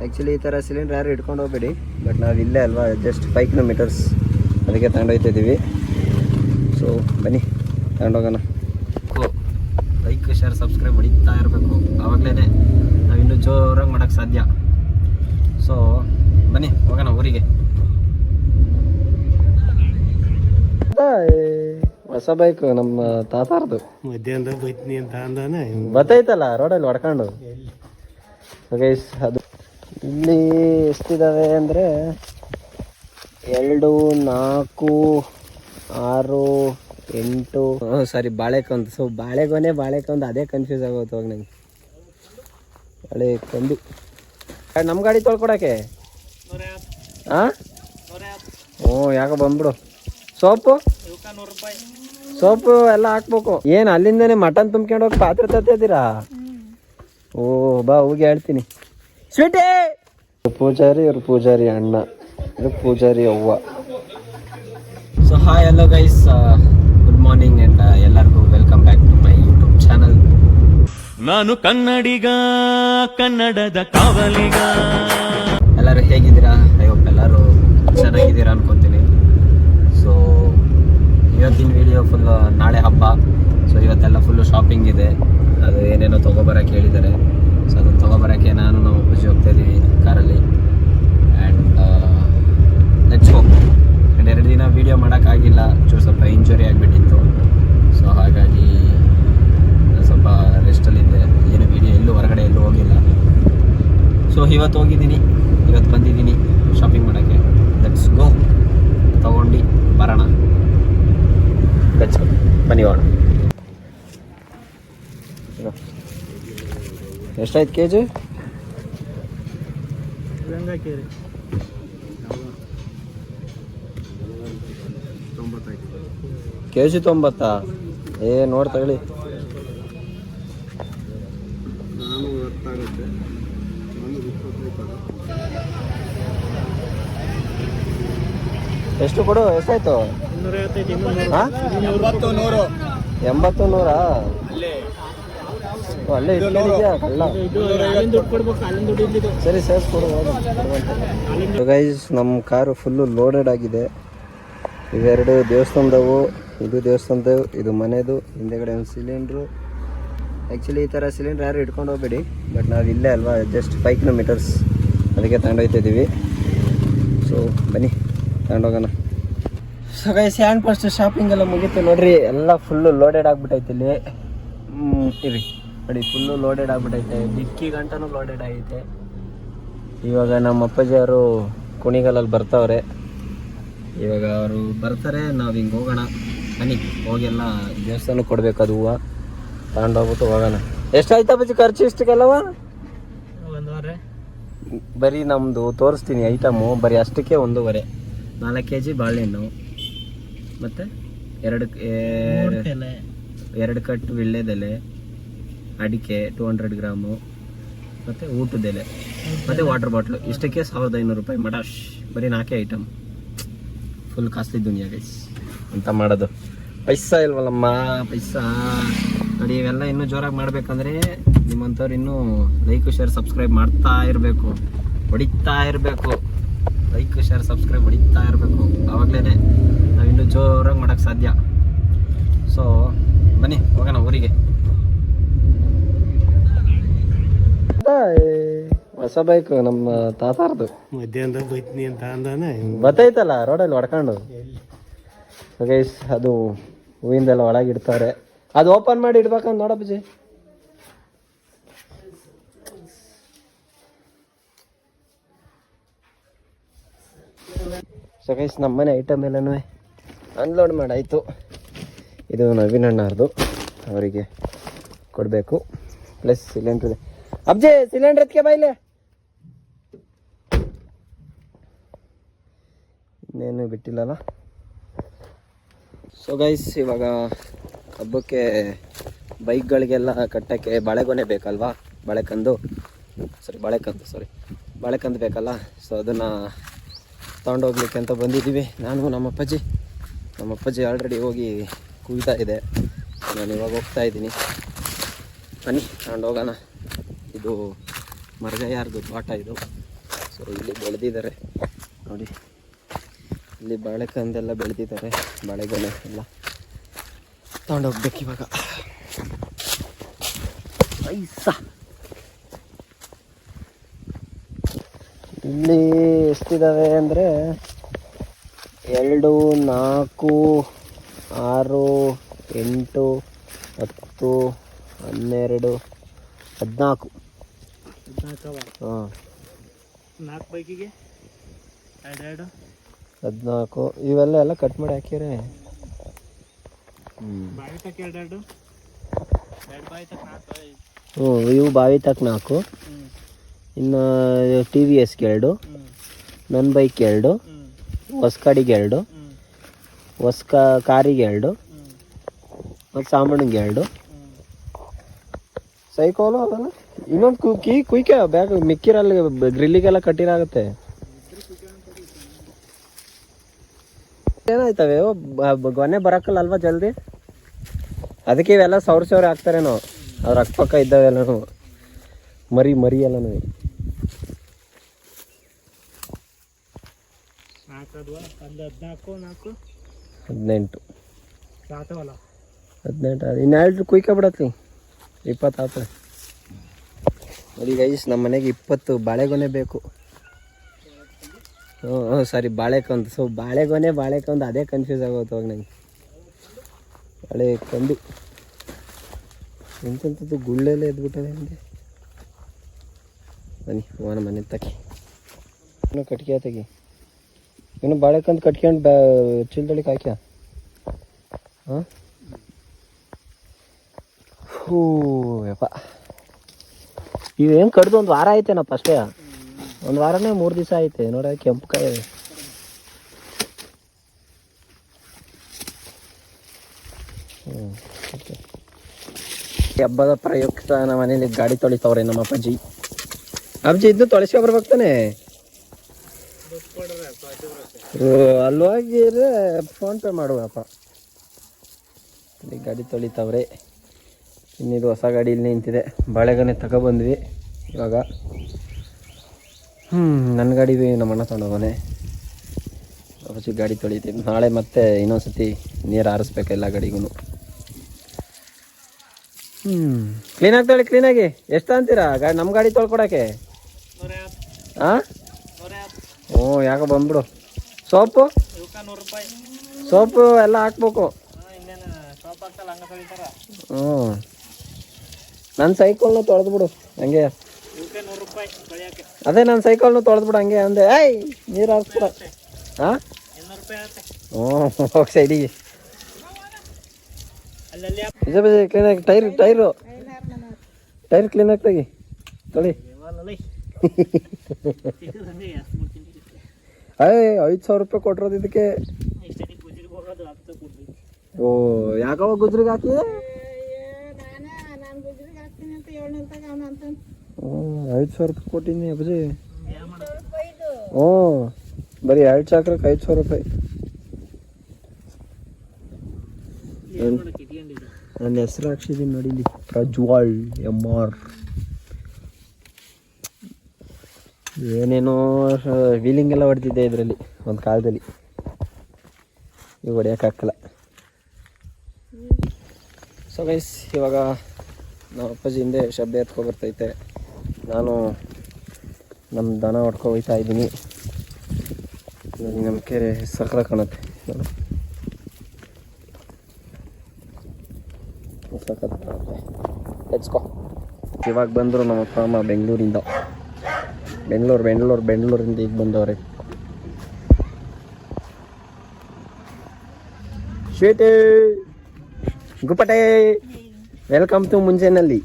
Actually ಈ ಥರ cylinder ಯಾರು ಇಟ್ಕೊಂಡು ಹೋಗ್ಬೇಡಿ, ಬಟ್ ನಾವು ಇಲ್ಲೇ ಅಲ್ವಾ, ಜಸ್ಟ್ 5 ಕಿಲೋಮೀಟರ್ಸ್, ಅದಕ್ಕೆ ತಗೊಂಡೋಗ್ತಿದ್ದೀವಿ. ಸೊ ಬನ್ನಿ ತಗೊಂಡೋಗೋಣ. ಲೈಕ್ ಶೇರ್ ಸಬ್ಸ್ಕ್ರೈಬ್ ಹೊಡಿತಾ ಇರಬೇಕು, ಆವಾಗಲೇ ನಾವು ಇನ್ನೂ ಜೋರಾಗಿ ಮಾಡೋಕ್ಕೆ ಸಾಧ್ಯ. ಸೊ ಬನ್ನಿ ಹೋಗೋಣ ಊರಿಗೆ. ಹೊಸ ಬೈಕ್ ನಮ್ಮ ತಾತಾರ್ದು, ಮಧ್ಯಾಹ್ನದಾಗ ಬೈತ್ನಿ ಅಂತ ಅಂದಾನೆ ಬತ್ತೈತಲ್ಲ ರೋಡಲ್ಲಿ ಹೊಡ್ಕೊಂಡು. ಗೈಸ್ ಅದು ಇಲ್ಲಿ ಎಷ್ಟಿದ್ದಾವೆ ಅಂದರೆ 2, 4, 6, 8 ಸಾರಿ ಬಾಳೆಕೊಂದು. ಸೊ ಬಾಳೆಕೊಂದು ಅದೇ ಕನ್ಫ್ಯೂಸ್ ಆಗೋದು ಹೋಗಿ ನಂಗೆ. ಬಾಳೆಕೊಂದು ನಮ್ಮ ಗಾಡಿ ತೊಳ್ಕೊಡಕ್ಕೆ. ಹಾಂ ಹ್ಞೂ ಯಾಕೆ ಬಂದ್ಬಿಡು. ಸೋಪು ಎಲ್ಲ ಹಾಕ್ಬೇಕು. ಏನು ಅಲ್ಲಿಂದನೇ ಮಟನ್ ತುಂಬ್ಕೊಂಡು ಹೋಗಿ ಪಾತ್ರೆ ತರ್ತಿದ್ದೀರಾ? ಓ ಬಾ ಹೋಗಿ ಹೇಳ್ತೀನಿ. ಸ್ವೀಟೇ ಪೂಜಾರಿ, ಇವ್ರು ಪೂಜಾರಿ ಅಣ್ಣ, ಇದು ಪೂಜಾರಿ ಅವ್ವ. So hi hello guys, good morning and ಎಲ್ಲರಿಗೂ welcome back to my YouTube channel. ನಾನು ಕನ್ನಡಿಗ, ಕನ್ನಡದ ಕಾವಲಿಗ. ಎಲ್ಲರೂ ಹೇಗಿದ್ದೀರಾ? ಐ ಹೋಪ್ ಎಲ್ಲರೂ ಚೆನ್ನಾಗಿದ್ದೀರಾ ಅನ್ಕೊತೀನಿ. ಸೊ ಇವತ್ತಿನ ವಿಡಿಯೋ ಫುಲ್ ನಾಳೆ ಹಬ್ಬ. ಸೊ ಇವತ್ತೆಲ್ಲ ಫುಲ್ಲು ಶಾಪಿಂಗ್ ಇದೆ. ಅದು ಏನೇನೋ ತೊಗೊಬರೋಕ್ಕೆ ಹೇಳಿದ್ದಾರೆ. ಸೊ ಅದನ್ನು ತೊಗೊಬರೋಕ್ಕೆ ನಾವು ಪೂಜೆ ಹೋಗ್ತಾ ಇದ್ದೀವಿ ಕಾರಲ್ಲಿ. And let's go. ಆ್ಯಂಡ್ 2 ದಿನ ವೀಡಿಯೋ ಮಾಡೋಕ್ಕಾಗಿಲ್ಲ, ಸ್ವಲ್ಪ ಇಂಜುರಿ ಆಗಿಬಿಟ್ಟಿತ್ತು. ಸೊ ಹಾಗಾಗಿ ಸ್ವಲ್ಪ ರೆಸ್ಟಲ್ಲಿದ್ದೆ, ಏನು ವೀಡಿಯೋ ಎಲ್ಲೂ ಹೊರಗಡೆ ಎಲ್ಲೂ ಹೋಗಿಲ್ಲ. ಸೊ ಇವತ್ತು ಹೋಗಿದ್ದೀನಿ, ಇವತ್ತು ಬಂದಿದ್ದೀನಿ ಶಾಪಿಂಗ್ ಮಾಡೋಕ್ಕೆ. ಲೆಟ್ಸ್ ಗೋ, ತೊಗೊಂಡು ಬರೋಣ. ಲೆಟ್ಸ್ ಗೋ, ಬನ್ನಿ ಹೋಗೋಣ. ಎಷ್ಟಾಯ್ತು ಕೆಜಿ? ಕೆಜಿ 90. ನೋಡಿ ತಗೊಳ್ಳಿ. ಎಷ್ಟು ಕೊಡು? ಎಷ್ಟಾಯ್ತು? 80, 100. ಅಲ್ಲೇ ಇಟ್ಕೊಂಡಿದ್ಯಾ ಕಳ್ಳ? ಸರಿ ಸೇರಿಸ್ಕೊಡು. ಗೈಸ್ ನಮ್ಮ ಕಾರು ಫುಲ್ಲು ಲೋಡೆಡ್ ಆಗಿದೆ. ಇವೆರಡು ದೇವಸ್ಥಾನದವು, ಇದು ದೇವಸ್ಥಾನದವು, ಇದು ಮನೆದು. ಹಿಂದೆಗಡೆ ಒಂದು ಸಿಲಿಂಡ್ರು. ಆ್ಯಕ್ಚುಲಿ ಈ ಥರ ಸಿಲಿಂಡ್ರ್ ಯಾರು ಇಟ್ಕೊಂಡು ಹೋಗ್ಬೇಡಿ, ಬಟ್ ನಾವು ಇಲ್ಲೇ ಅಲ್ವಾ, ಜಸ್ಟ್ 5 ಕಿಲೋಮೀಟರ್ಸ್, ಅದಕ್ಕೆ ತಗೊಂಡೋಗ್ತಿದ್ದೀವಿ. ಸೊ ಬನ್ನಿ ತಗೊಂಡೋಗೋಣ. So guys hand first shopping ಎಲ್ಲ ಮುಗೀತು ನೋಡ್ರಿ. ಎಲ್ಲ ಫುಲ್ಲು ಲೋಡೆಡ್ ಆಗಿಬಿಟ್ಟೈತೆ ಇಲ್ಲಿ. ಇರಿ ನೋಡಿ, ಫುಲ್ಲು ಲೋಡೆಡ್ ಆಗಿಬಿಟ್ಟೈತೆ. ಡಿಕ್ಕಿ ಗಂಟನೂ ಲೋಡೆಡ್ ಆಗೈತೆ. ಇವಾಗ ನಮ್ಮ ಅಪ್ಪಾಜಿಯವರು ಕುಣಿಗಲಲ್ಲಿ ಬರ್ತಾವ್ರೆ. ಇವಾಗ ಅವರು ಬರ್ತಾರೆ, ನಾವು ಹಿಂಗೆ ಹೋಗೋಣ. ಬನ್ನಿ ಹೋಗೆಲ್ಲ ದೇವಸ್ಥಾನಕ್ಕೆ ಕೊಡಬೇಕು ಅದು ಹೂವು ತಗೊಂಡೋಗ್ಬಿಟ್ಟು ಹೋಗೋಣ. ಎಷ್ಟಾಯ್ತಾ ಅಪ್ಪಾಜಿ ಖರ್ಚು ಇಷ್ಟಕ್ಕೆಲ್ಲವ? 1.5. ಬರೀ ನಮ್ಮದು ತೋರಿಸ್ತೀನಿ ಐಟಮು. ಬರೀ ಅಷ್ಟಕ್ಕೆ 1.5. 4 kg ಬಾಳೆಹಣ್ಣು, ಮತ್ತು 2 ಕಟ್ಟು ವಿಳ್ಳೆದೆಲೆ, ಅಡಿಕೆ 200 ಗ್ರಾಮು, ಮತ್ತು ಊಟದೆಲೆ, ಮತ್ತು ವಾಟರ್ ಬಾಟ್ಲು. ಇಷ್ಟಕ್ಕೆ 1500 ರೂಪಾಯಿ ಮಡಾಶ್. ಬರೀ 4 ಐಟಮ್. ಫುಲ್ ಕಾಸ್ಟ್ಲಿ ದುನಿಯಾ ಗೈಸ್. ಅಂತ ಮಾಡೋದು ಪೈಸಾ ಇಲ್ವಲ್ಲಮ್ಮ, ಪೈಸಾ ನೋಡಿ. ಇವೆಲ್ಲ ಇನ್ನೂ ಜೋರಾಗಿ ಮಾಡಬೇಕಂದ್ರೆ ನಿಮ್ಮಂಥವ್ರು ಇನ್ನೂ ಲೈಕ್ ಶೇರ್ ಸಬ್ಸ್ಕ್ರೈಬ್ ಮಾಡ್ತಾ ಇರಬೇಕು, ಹೊಡಿತಾ ಇರಬೇಕು. ಲೈಕ್ ಶೇರ್ ಸಬ್ಸ್ಕ್ರೈಬ್ ಹೊಡಿತಾ ಇರಬೇಕು, ಆವಾಗಲೇ ನಾವು ಇನ್ನೂ ಜೋರಾಗಿ ಮಾಡೋಕ್ಕೆ ಸಾಧ್ಯ. ಸೊ ಬನ್ನಿ ಹೋಗೋಣ ಊರಿಗೆ. ಹೊಸ ಬೈಕ್ ನಮ್ಮ ತಾತಾರ್ದು, ಮಧ್ಯಾಹ್ನದಾಗ ಬೈತ್ನಿ ಅಂತ ಅಂದಾನೆ ಬತ್ತೈತಲ್ಲ ರೋಡಲ್ಲಿ ಹೊಡ್ಕೊಂಡು. ಗೈಸ್ ಅದು ಹೂವಿಂದೆಲ್ಲ ಒಳಗೆ ಇಡ್ತಾರೆ. ಅದು ಓಪನ್ ಮಾಡಿ ಇಡ್ಬೇಕಂತ ನೋಡಪ್ಪಜಿ. ಸೊ ಗೈಸ್ ನಮ್ಮನೆ ಐಟಮ್ ಎಲ್ಲನೂ ಅನ್ಲೋಡ್ ಮಾಡಾಯಿತು. ಇದು ನವೀನ್ ಅಣ್ಣಾರ್ದು, ಅವರಿಗೆ ಕೊಡಬೇಕು. ಪ್ಲಸ್ ಸಿಲಿಂಡ್ರ್ ಇದೆ. ಅಬ್ಜಿ ಸಿಲಿಂಡ್ರ್ ಎತ್ಕೆ ಬಾಯಿಲೆ. ಇನ್ನೇನು ಬಿಟ್ಟಿಲ್ಲಲ್ಲ. ಸೊ ಗೈಸ್ ಇವಾಗ ಹಬ್ಬಕ್ಕೆ ಬೈಕ್ಗಳಿಗೆಲ್ಲ ಕಟ್ಟೋಕ್ಕೆ ಬಾಳೆಗೊನೆ ಬೇಕಲ್ವಾ, ಬಾಳೆಕಂದು ಬೇಕಲ್ಲ. ಸೊ ಅದನ್ನು ತೊಗೊಂಡೋಗ್ಲಿಕ್ಕೆ ಅಂತ ಬಂದಿದ್ದೀವಿ ನಾನು ನಮ್ಮ ಅಪ್ಪಾಜಿ ಆಲ್ರೆಡಿ ಹೋಗಿ ಕುಯ್ತಾ ಇದೆ. ನಾನು ಇವಾಗ ಹೋಗ್ತಾ ಇದ್ದೀನಿ. ಬನ್ನಿ ತಗೊಂಡೋಗೋಣ. ಇದು ಮರಗಯ್ಯಾರ್ದು ತೋಟ ಇದು. ಸೊ ಇಲ್ಲಿ ಬೆಳೆದಿದ್ದಾರೆ ನೋಡಿ, ಇಲ್ಲಿ ಬಾಳೆಕಂದೆಲ್ಲ ಬೆಳೆದಿದ್ದಾರೆ, ಬಾಳೆಗೊನೆ ಎಲ್ಲ ತಗೊಂಡೋಗ್ಬೇಕು ಇವಾಗ. ಐಸಾ ಇಲ್ಲಿ ಎಷ್ಟಿದ್ದಾವೆ ಅಂದರೆ 2, 4, 6, 8, 10, 12, 14. ಹಾಂ 4 ಬೈಕಿಗೆ 14. ಇವೆಲ್ಲ ಎಲ್ಲ ಕಟ್ ಮಾಡಿ ಹಾಕಿರೆ. ಬಾವಿ ತಕ್ಕ 2 ಬಾವಿ ತಕ್ಕ 4. ಹ್ಞೂ ಇವು ಬಾವಿ ತಕ್ಕ 4, ಇನ್ನು ಟಿ ವಿ ಎಸ್ಗೆ 2, ನನ್ನ ಬೈಕ್ 2, ಹೊಸ ಗಾಡಿಗೆ 2, ಹೊಸ ಕಾರಿಗೆ 2, ಮತ್ತು ಸಾಮಾನಿಗೆ 2. ಸೈಕಲು ಅದಲ್ಲ, ಇನ್ನೊಂದು ಕುಯ್ಕೆ ಬ್ಯಾಗ್ ಮಿಕ್ಕಿರಲ್ಲಿ ಗ್ರಿಲ್ಲಿಗೆಲ್ಲ ಕಟ್ಟಿರಾಗುತ್ತೆ. ಏನಾಯ್ತವೆ ಗೊನೆ ಬರಕ್ಕಲ್ಲ ಅಲ್ವಾ ಜಲ್ದಿ, ಅದಕ್ಕೆ ಇವೆಲ್ಲ ಸಾವಿರ ಹಾಕ್ತಾರೇನೋ ಅವ್ರ ಅಕ್ಕಪಕ್ಕ ಇದ್ದಾವೆಲ್ಲನೂ ಮರಿ ಎಲ್ಲನೂ. 18 ಇನ್ನೆರಡು ಕುಯ್ಕ ಬಿಡತ್ಲಿ 20 ಆತ. ನೋಡಿ ಗೈಸ್, ನಮ್ಮ ಮನೆಗೆ 20 ಬಾಳೆಗೊನೆ ಬೇಕು. ಹ್ಞೂ ಸಾರಿ ಬಾಳೆಕೊಂದು. ಸೊ ಬಾಳೆಕೊಂದು ಅದೇ ಕನ್ಫ್ಯೂಸ್ ಆಗೋದು ಹೋಗಿ ನಂಗೆ. ಬಾಳೆಕೊಂದು ಎಂಥದ್ದು ಗುಳ್ಳೆಲ್ಲ ಎದ್ಬಿಟ್ಟದೆ ನನಗೆ. ಬನ್ನಿ ಹೋಗೋಣ ಮನೆ ತಕ್ಕಿ. ಇನ್ನೂ ಕಟ್ಗೆ ತೆಗಿ, ಇನ್ನು ಬಾಳೆಕಂದು ಕಟ್ಕೊಂಡು ಚಿಲ್ದೊಳಿಗೆ ಹಾಕ್ಯ. ಹಾಂ ಹೂ ಯಪ್ಪ, ಇವೇನು ಕಡ್ದು 1 ವಾರ ಐತೆನಪ್ಪ ಅಷ್ಟೇ. 1 ವಾರನೇ 3 ದಿವಸ ಐತೆ ನೋಡ. ಕೆಂಪು ಕಾಯಿ ಹಬ್ಬದ ಪ್ರಯುಕ್ತ ನಮ್ಮ ಮನೇಲಿ ಗಾಡಿ ತೊಳಿತವ್ರೆ ನಮ್ಮ ಅಪ್ಪಾಜಿ. ಇದನ್ನು ತೊಳಸ್ಕೊ ಬರ್ಬೇಕು ತಾನೆ. ಅಲ್ವಾಗಿದ್ರೆ ಫೋನ್ ಪೇ ಮಾಡುವಪ್ಪ. ಇಲ್ಲಿ ಗಾಡಿ ತೊಳಿತವ್ರೆ. ಇನ್ನಿದು ಹೊಸ ಗಾಡಿ ಇಲ್ಲಿ ನಿಂತಿದೆ. ಬಾಳೆಗೊನೆ ತಗೊಬಂದ್ವಿ ಇವಾಗ. ನನ್ನ ಗಾಡಿ ನಮ್ಮ ಅಣ್ಣ ತೊಗೊಂಡೋಗನೆ. ಅಪ್ಪಾಜಿ ಗಾಡಿ ತೊಳಿತೀನಿ. ನಾಳೆ ಮತ್ತೆ ಇನ್ನೊಂದ್ಸತಿ ನೀರು ಹಾರಿಸ್ಬೇಕು ಎಲ್ಲ ಗಾಡಿಗೂ. ಕ್ಲೀನಾಗಿ ತೊಳಿ, ಕ್ಲೀನಾಗಿ. ಎಷ್ಟು ಅಂತೀರಾ ನಮ್ಮ ಗಾಡಿ ತೊಳ್ಕೊಡಕ್ಕೆ? ಹಾಂ ಹ್ಞೂ ಯಾಕೆ ಬಂದ್ಬಿಡು. ಸೋಪು ಎಲ್ಲ ಹಾಕ್ಬೇಕು. ಹ್ಞೂ ನನ್ನ ಸೈಕಲ್ನು ತೊಳೆದ್ಬಿಡು ಹಂಗೆ. ಅದೇ ನನ್ನ ಸೈಕಲ್ನು ತೊಳೆದ್ಬಿಡು ಹಂಗೆ ಅಂದೆ. ನೀರು ಹಾಕ್ಬಿಡ. ಹಾಂ ಹ್ಞೂ ಹೋಗಿ ಸೈಡಿಗೆ. ಕ್ಲೀನಾಗಿ ಟೈರ್ ಕ್ಲೀನಾಗಿ ತೆಗಿ ತೊಳಿ. 5,000 ರೂಪಾಯಿ ಕೊಟ್ಟಿರೋದು ಇದಕ್ಕೆ. ಓ ಯಾಕವ ಗುಜ್ರಿಗೆ ಹಾಕಿ? 5,000 ರೂಪಾಯಿ ಕೊಟ್ಟಿನಿ ಅಪ್ಪಾಜಿ. ಹ್ಞೂ ಬರೀ 2 ಚಾಕ್ರಕ್ಕೆ 5,000 ರೂಪಾಯಿ. ನನ್ನ ಹೆಸರು ಹಾಕ್ಸಿದ್ದೀನಿ ನೋಡಿ ಇಲ್ಲಿ, ಪ್ರಜ್ವಾಲ್ MR. ಏನೇನೋ ವೀಲಿಂಗ್ ಎಲ್ಲ ಹೊಡೆದಿದ್ದೆ ಇದರಲ್ಲಿ ಒಂದು ಕಾಲದಲ್ಲಿ. ಈಗ ಹೊಡೆಯೋಕ್ಕಾಗಲ್ಲ. ಸೊ ಗೈಸ್, ಇವಾಗ ನಮ್ಮ ಅಪ್ಪಾಜಿ ಹಿಂದೆ ಶಬ್ದ ಎತ್ಕೊಬರ್ತೈತೆ. ನಾನು ನಮ್ಮ ದನ ಹೊಡ್ಕೊ ಹೋಗ್ತಾ ಇದ್ದೀನಿ. ನಮ್ಮ ಕೆರೆ ಸಕ್ಕರೆ ಕಾಣುತ್ತೆ ನೋಡು, ಸಕ್ಕರೆ ಕಾಣುತ್ತೆ. ಎತ್ಕೊ. ಇವಾಗ ಬಂದರು ನಮ್ಮ ಅಪ್ಪ ಅಮ್ಮ ಬೆಂಗಳೂರಿಂದ ಈಗ ಬಂದವ್ರೆ. ಶ್ವೇತೆ ಗುಪ್ಪಟೆ, ವೆಲ್ಕಮ್ ಟು ಮುಂಜಾನಲ್ಲಿ.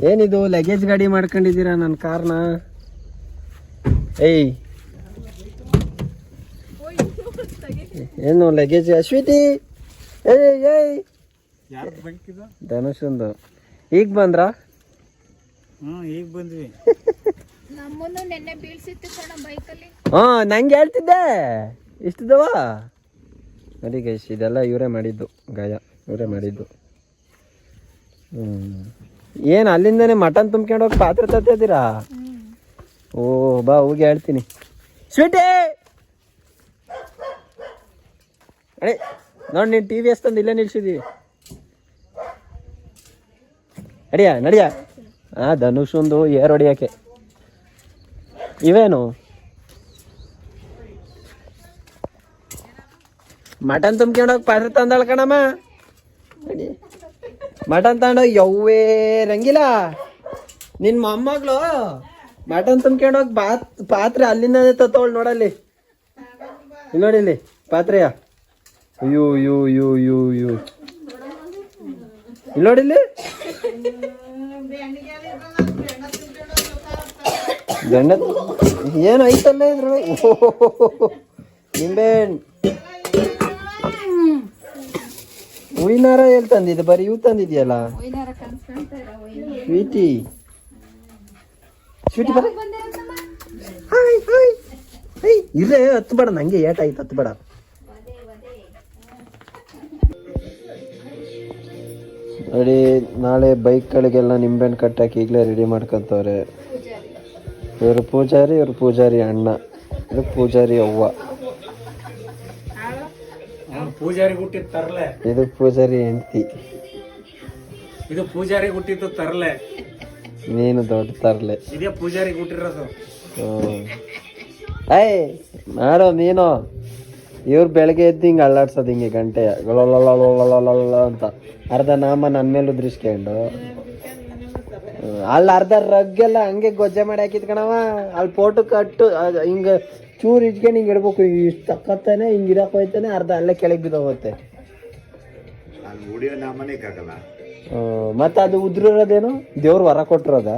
ಏನಿದು ಲಗೇಜ್ ಗಾಡಿ ಮಾಡ್ಕೊಂಡಿದ್ದೀರಾ ನನ್ನ ಕಾರ್ನ? ಏನು ಲಗೇಜ್? ಅಶ್ವಿತಿ ಧನುಷಂದು ಈಗ ಬಂದ್ರಾ? ಈಗ ಬಂದ್ವಿ. ನಂಗೆ ಹೇಳ್ತಿದ್ದೆ ಇಷ್ಟಿದವ ನೋಡಿ ಗೈಸ್. ಇದೆಲ್ಲ ಇವರೇ ಮಾಡಿದ್ದು, ಗಾಯ ಇವರೇ ಮಾಡಿದ್ದು. ಏನು ಅಲ್ಲಿಂದನೇ ಮಟನ್ ತುಂಬ್ಕೊಂಡು ಹೋಗಿ ಪಾತ್ರೆ ತತ್ತಿದ್ದೀರಾ? ಓ ಬಾ ಹೋಗಿ ಹೇಳ್ತೀನಿ. ಸ್ವೀಟೇ ಅಡೆ ನೋಡಿ, ನೀನು ಟಿ ವಿ ಎಸ್ ತಂದು ಇಲ್ಲೇ ನಿಲ್ಸಿದ್ದೀವಿ. ನಡಿಯಾ ನಡಿಯಾ. ಹಾಂ, ಧನುಷ್ ಒಂದು ಏರ್ ಹೊಡಿಯೋಕ್ಕೆ. ಇವೇನು ಮಟನ್ ತುಂಬ್ಕೊಂಡೋಗಿ ಪಾತ್ರೆ ತಂದಾಳ ಕಣಮ್ಮ. ಮಟನ್ ತಗೊಂಡೋಗಿ ಯವ್ವೇ ರಂಗಿಲ್ಲ, ನಿನ್ನ ಮೊಮ್ಮಗಳು ಮಟನ್ ತುಂಬ್ಕೊಂಡೋಗಿ ಪಾತ್ರೆ ಅಲ್ಲಿಂದ ತತ್ತೋಳು ನೋಡಲ್ಲಿ. ಇಲ್ಲಿ ನೋಡಿ, ಇಲ್ಲಿ ಪಾತ್ರೆಯ. ಅಯ್ಯೋ ಯೋ ಯೋ ಯೋ ಯೋ, ಇಲ್ಲಿ ನೋಡಿ, ಇಲ್ಲಿ ಗಂಡ ಏನು ಐತಲ್ಲ ಇದ್ರೊಳಗೆ. ನಿಂಬೆಹಣ್ಣು ಹೂವಿನಾರ ಎಲ್ಲಿ ತಂದಿದ್ದೆ? ಬರೀ ಇವು ತಂದಿದ್ಯಲ್ಲ ಸ್ವೀಟಿ. ಸ್ವೀಟಿ ಬರ ಇಲ್ಲೇ ಹತ್ತು ಬೇಡ, ನಂಗೆ ಏಟ್ ಆಯ್ತು, ಹತ್ತು ಬೇಡ. ನೋಡಿ, ನಾಳೆ ಬೈಕ್ಗಳಿಗೆಲ್ಲ ನಿಂಬೆಹಣ್ಣು ಕಟ್ಟಾಕಿ ಈಗಲೇ ರೆಡಿ ಮಾಡ್ಕೊಂತವ್ರೆ. ಇವರು ಪೂಜಾರಿ ಅಣ್ಣ, ಇದು ಪೂಜಾರಿ ಅವ್ವ, ಪೂಜಾರಿ ಹುಟ್ಟಿದ್ ತರ್ಲೆ, ಇದು ಪೂಜಾರಿ ಹೆಂಡತಿ, ಇದು ಪೂಜಾರಿ ಹುಟ್ಟಿದ್ದು ತರ್ಲೆ, ನೀನು ದೊಡ್ಡ ತರ್ಲೆ. ಇದೇ ಪೂಜಾರಿ ಹುಟ್ಟಿರೋದು. ಏಯ್ ಮಾಡೋ ನೀನು. ಇವ್ರು ಬೆಳಗ್ಗೆ ಎದ್ದು ಹಿಂಗೆ ಅಳ್ಳಾಡ್ಸೋದು ಹಿಂಗೆ ಗಂಟೆ ಅಂತ ಅರ್ಧ ನಾಮ ನನ್ನ ಮೇಲೆ ಉದ್ರಿಸ್ಕೊಂಡು, ಅಲ್ಲಿ ಅರ್ಧ ರಗ್ಗೆಲ್ಲ ಹಂಗೆ ಗೊಜ್ಜೆ ಮಾಡಿ ಹಾಕಿದ್ ಕಣವ. ಅಲ್ಲಿ ಫೋಟೋ ಕಟ್ಟು ಹಿಂಗೆ ಚೂರು ಇಟ್ಕೊಂಡು ಹಿಂಗೆ ಇಡ್ಬೇಕು, ಇಷ್ಟು ತಕ್ಕತ್ತಾನೆ ಹಿಂಗೆ ಇಡಕ್ಕೆ ಹೋಯ್ತಾನೆ, ಅರ್ಧ ಅಲ್ಲೇ ಕೆಳಗೆ ಬಿದ್ದೋಗುತ್ತೆ. ಮತ್ತೆ ಅದು ಉದ್ರಿರೋದೇನು ದೇವ್ರು ವರ ಕೊಟ್ಟಿರೋದ?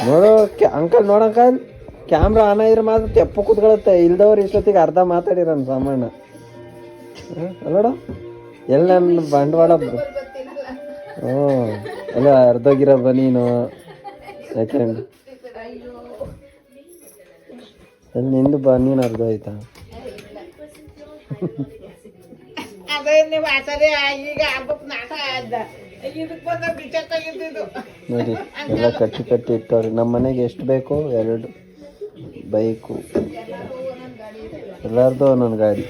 ನೋಡು ಅಂಕಲ್, ನೋಡಂಕಲ್ ಕ್ಯಾಮ್ರಾ ಆನ್ ಆಗಿದ್ರೆ ಮಾತ್ರ ತೆಪ್ಪ ಕೂತ್ಕೊಳ್ಳುತ್ತೆ, ಇಲ್ದವ್ರು ಇಷ್ಟೊತ್ತಿಗೆ ಅರ್ಧ ಮಾತಾಡಿರನ್ ಸಾಮಾನ್ಯ. ಅಲ್ಲೋಡ ಎಲ್ಲ ನನ್ನ ಬಂಡವಾಳ. ಎಲ್ಲ ಅರ್ಧೋಗಿರೋ ಬನೀನು ಯಾಕೆಂಡು ಅಲ್ಲಿ ನಿಂದು ಬನೀನು ಅರ್ಧ ಆಯ್ತಾ? ನೋಡಿ ಎಲ್ಲ ಕಟ್ಟಿ ಇಟ್ಟವ್ರಿ. ನಮ್ಮ ಮನೆಗೆ ಎಷ್ಟು ಬೇಕು? 2 ಬೈಕು, ಎಲ್ಲಾರ್ದು ಒಂದೊಂದು ಗಾಡಿ.